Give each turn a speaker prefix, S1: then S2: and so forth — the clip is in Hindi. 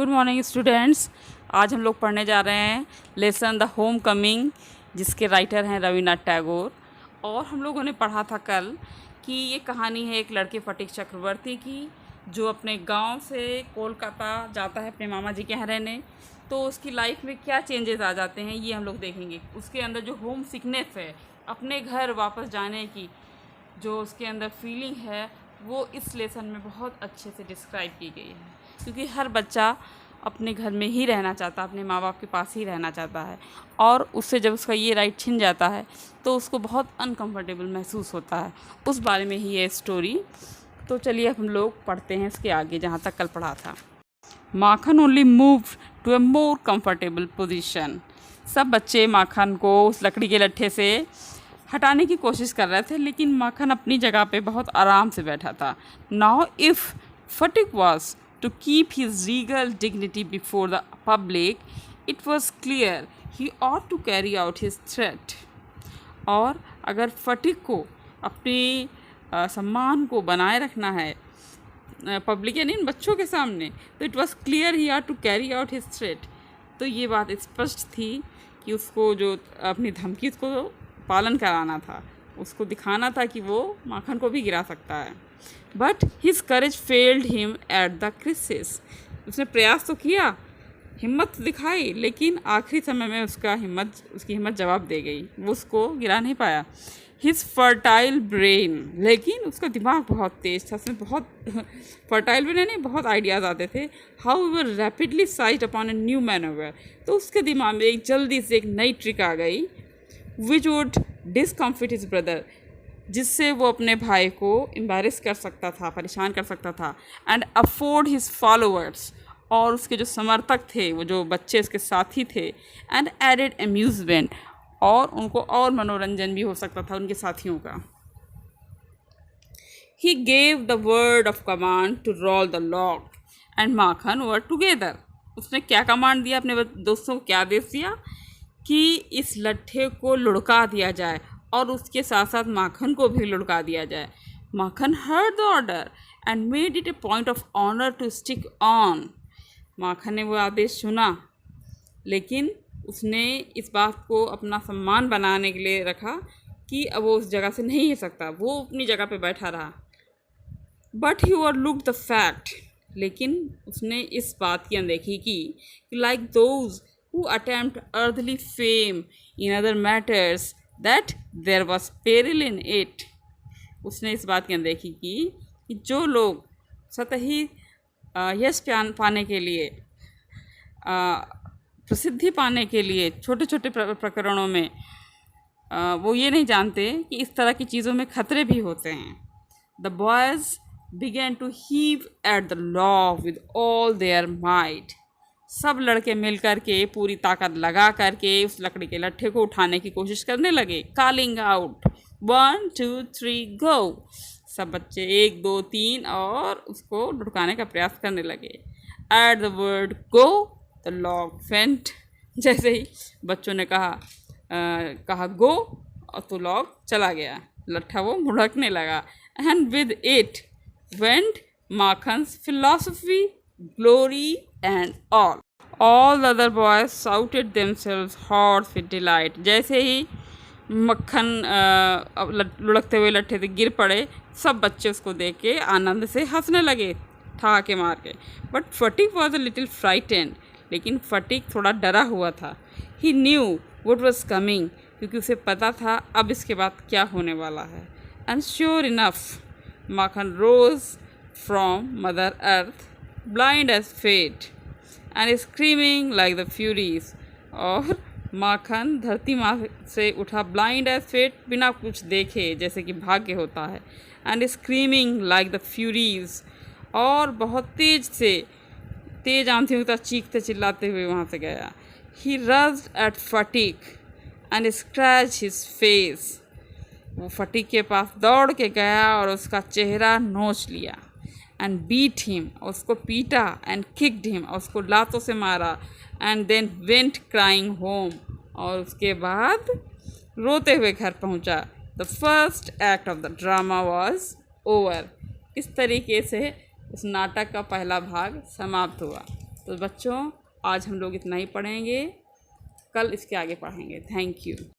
S1: Good morning students. आज हम लोग पढ़ने जा रहे हैं लेसन द होम कमिंग, जिसके राइटर हैं रविन्द्रनाथ टैगोर। और हम लोगों ने पढ़ा था कल कि ये कहानी है एक लड़के फटीक चक्रवर्ती की, जो अपने गांव से कोलकाता जाता है अपने मामा जी के यहाँ रहने। तो उसकी लाइफ में क्या चेंजेस आ जाते हैं ये हम लोग देखेंगे। उसके अंदर जो होम सिकनेस है, अपने घर वापस जाने की जो उसके अंदर फीलिंग है, वो इस लेसन में बहुत अच्छे से डिस्क्राइब की गई है। क्योंकि हर बच्चा अपने घर में ही रहना चाहता है, अपने माँ बाप के पास ही रहना चाहता है, और उससे जब उसका ये राइट छिन जाता है तो उसको बहुत अनकंफर्टेबल महसूस होता है। उस बारे में ही ये स्टोरी। तो चलिए अब हम लोग पढ़ते हैं इसके आगे जहाँ तक कल पढ़ा था। Makhan only move to a more comfortable position. सब बच्चे माखन को उस लकड़ी के लट्ठे से हटाने की कोशिश कर रहे थे, लेकिन माखन अपनी जगह पे बहुत आराम से बैठा था। Now if Phatik was to keep his regal dignity before the public, it was clear he ought to carry out his threat. और अगर फटीक को अपनी सम्मान को बनाए रखना है पब्लिक यानी इन बच्चों के सामने, तो it was clear he ought to carry out his threat. तो ये बात स्पष्ट थी कि उसको जो अपनी धमकी उसको पालन कराना था, उसको दिखाना था कि वो माखन को भी गिरा सकता है। But his courage failed him at the crisis. उसने प्रयास तो किया, हिम्मत दिखाई, लेकिन आखिरी समय में उसकी हिम्मत जवाब दे गई, वो उसको गिरा नहीं पाया। हिज फर्टाइल ब्रेन, लेकिन उसका दिमाग बहुत तेज था, उसमें बहुत फर्टाइल ब्रेन नहीं, बहुत आइडियाज़ आते थे। How were rapidly side upon a new मैनोवर। तो उसके दिमाग में एक जल्दी से एक नई ट्रिक आ गई, विच वुड डिसकम्फिट हिज ब्रदर, जिससे वो अपने भाई को एम्बैरेस कर सकता था, परेशान कर सकता था, एंड अफोर्ड हिज फॉलोअर्स, और उसके जो समर्थक थे, वो जो बच्चे उसके साथी थे, एंड एडेड अम्यूजमेंट, और उनको और मनोरंजन भी हो सकता था उनके साथियों का। He gave the word of command to roll the log and Makhan over together. उसने क्या कमांड दिया, अपने दोस्तों को क्या आदेश दिया कि इस लट्ठे को लुढ़का दिया जाए, और उसके साथ साथ माखन को भी लुढ़का दिया जाए। Makhan heard the order and made it a point of honour to stick on. Makhan ने वो आदेश सुना, लेकिन उसने इस बात को अपना सम्मान बनाने के लिए रखा कि अब वो उस जगह से नहीं हिल सकता, वो अपनी जगह पे बैठा रहा। But he overlooked the fact, लेकिन उसने इस बात की अनदेखी की कि like those who attempt earthly fame in other matters, that there was peril in it। उसने इस बात की अनदेखी की कि जो लोग सतही यश पाने के लिए, प्रसिद्धि पाने के लिए छोटे छोटे प्रकरणों में वो ये नहीं जानते कि इस तरह की चीज़ों में खतरे भी होते हैं। The boys began to heave at the log with all their might। सब लड़के मिल कर के पूरी ताकत लगा करके उस लकड़ी के लट्ठे को उठाने की कोशिश करने लगे। कॉलिंग आउट 1 2 3 गो। सब बच्चे 1 2 3 और उसको लुढ़काने का प्रयास करने लगे। At the word go the log फेंट। जैसे ही बच्चों ने कहा गो, और तो लॉग चला गया, लट्ठा वो मुढ़कने लगा। And with it went Makhan's philosophy, glory and all the other boys shouted themselves hoarse with delight। जैसे ही मक्खन लुढ़कते हुए लट्ठे से गिर पड़े, सब बच्चे उसको देख के आनंद से हंसने लगे, ठहाके मार के। But fatigue was a little frightened, लेकिन फटीक थोड़ा डरा हुआ था। ही न्यू व्हाट वाज कमिंग, क्योंकि उसे पता था अब इसके बाद क्या होने वाला है। And sure enough Makhan rose from mother earth blind as fate and screaming like the furies। और माखन धरती माँ से उठा blind as fate, बिना कुछ देखे, जैसे कि भाग्य होता है, and screaming like the furies, और बहुत तेज आंधियों की तरह चीखते चिल्लाते हुए वहाँ से गया। he rushed at fatigue and scratched his face। वो फटीक के पास दौड़ के गया और उसका चेहरा नोच लिया। एंड बीट हिम, उसको पीटा, एंड किक्ड हिम, और उसको लातों से मारा। And then went crying home, और उसके बाद रोते हुए घर पहुंचा। The first act of the drama was over. इस तरीके से उस नाटक का पहला भाग समाप्त हुआ। तो तो बच्चों आज हम लोग इतना ही पढ़ेंगे, कल इसके आगे पढ़ेंगे। Thank you.